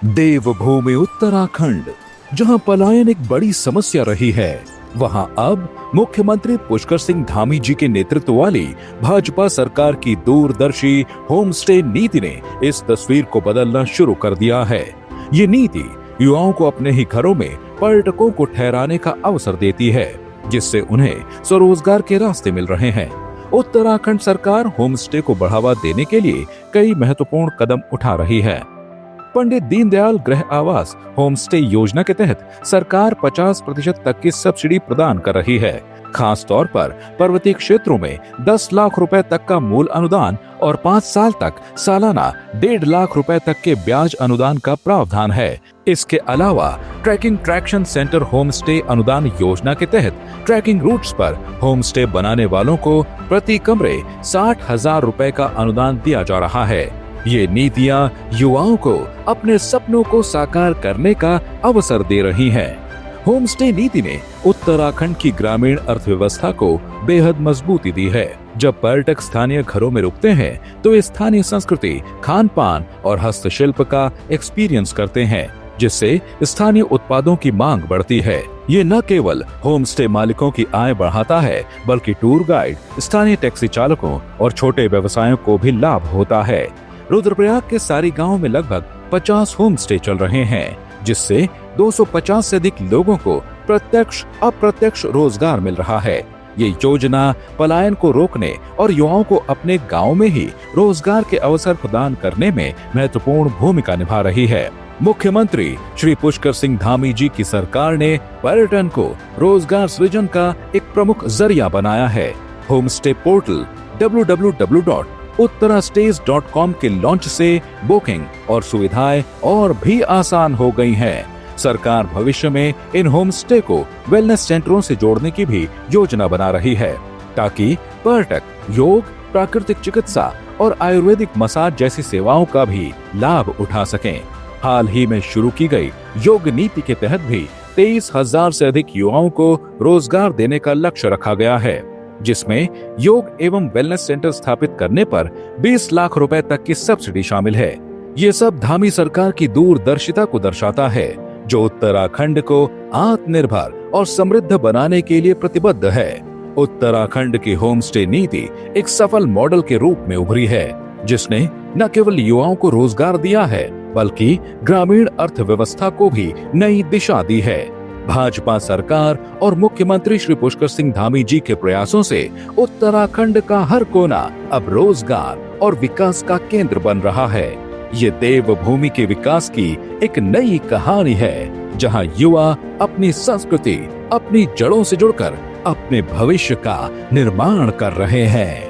देवभूमि उत्तराखंड, जहां पलायन एक बड़ी समस्या रही है, वहां अब मुख्यमंत्री पुष्कर सिंह धामी जी के नेतृत्व वाली भाजपा सरकार की दूरदर्शी होम स्टे नीति ने इस तस्वीर को बदलना शुरू कर दिया है। ये नीति युवाओं को अपने ही घरों में पर्यटकों को ठहराने का अवसर देती है, जिससे उन्हें स्वरोजगार के रास्ते मिल रहे हैं। उत्तराखंड सरकार होम स्टे को बढ़ावा देने के लिए कई महत्वपूर्ण कदम उठा रही है। पंडित दीनदयाल गृह आवास होम स्टे योजना के तहत सरकार 50% तक की सब्सिडी प्रदान कर रही है। खास तौर पर पर्वतीय क्षेत्रों में 10 लाख रुपए तक का मूल अनुदान और 5 साल तक सालाना 1.5 लाख रुपए तक के ब्याज अनुदान का प्रावधान है। इसके अलावा trekking traction centre home stay अनुदान योजना के तहत ट्रैकिंग रूट्स पर होम स्टे बनाने वालों को प्रति कमरे 60,000 रुपए का अनुदान दिया जा रहा है। ये नीतियां युवाओं को अपने सपनों को साकार करने का अवसर दे रही हैं। होम स्टे नीति ने उत्तराखंड की ग्रामीण अर्थव्यवस्था को बेहद मजबूती दी है। जब पर्यटक स्थानीय घरों में रुकते हैं तो स्थानीय संस्कृति, खान पान और हस्तशिल्प का एक्सपीरियंस करते हैं, जिससे स्थानीय उत्पादों की मांग बढ़ती है। ये न केवल होम स्टे मालिकों की आय बढ़ाता है, बल्कि टूर गाइड, स्थानीय टैक्सी चालकों और छोटे व्यवसायों को भी लाभ होता है। रुद्रप्रयाग के सारी गांव में लगभग 50 होम स्टे चल रहे हैं, जिससे 250 से अधिक लोगों को प्रत्यक्ष अप्रत्यक्ष रोजगार मिल रहा है। ये योजना पलायन को रोकने और युवाओं को अपने गांव में ही रोजगार के अवसर प्रदान करने में महत्वपूर्ण भूमिका निभा रही है। मुख्यमंत्री श्री पुष्कर सिंह धामी जी की सरकार ने पर्यटन को रोजगार सृजन का एक प्रमुख जरिया बनाया है। होम स्टे पोर्टल www.uttarastays.com के लॉन्च से बुकिंग और सुविधाएं और भी आसान हो गई हैं। सरकार भविष्य में इन होम स्टे को वेलनेस सेंटरों से जोड़ने की भी योजना बना रही है, ताकि पर्यटक योग, प्राकृतिक चिकित्सा और आयुर्वेदिक मसाज जैसी सेवाओं का भी लाभ उठा सकें। हाल ही में शुरू की गई योग नीति के तहत भी 23,000 से अधिक युवाओं को रोजगार देने का लक्ष्य रखा गया है, जिसमें योग एवं वेलनेस सेंटर स्थापित करने पर 20 लाख रुपए तक की सब्सिडी शामिल है। ये सब धामी सरकार की दूरदर्शिता को दर्शाता है, जो उत्तराखंड को आत्मनिर्भर और समृद्ध बनाने के लिए प्रतिबद्ध है। उत्तराखंड की होम स्टे नीति एक सफल मॉडल के रूप में उभरी है, जिसने न केवल युवाओं को रोजगार दिया है, बल्कि ग्रामीण अर्थव्यवस्था को भी नई दिशा दी है। भाजपा सरकार और मुख्यमंत्री श्री पुष्कर सिंह धामी जी के प्रयासों से उत्तराखंड का हर कोना अब रोजगार और विकास का केंद्र बन रहा है। ये देवभूमि के विकास की एक नई कहानी है, जहां युवा अपनी संस्कृति, अपनी जड़ों से जुड़कर अपने भविष्य का निर्माण कर रहे हैं।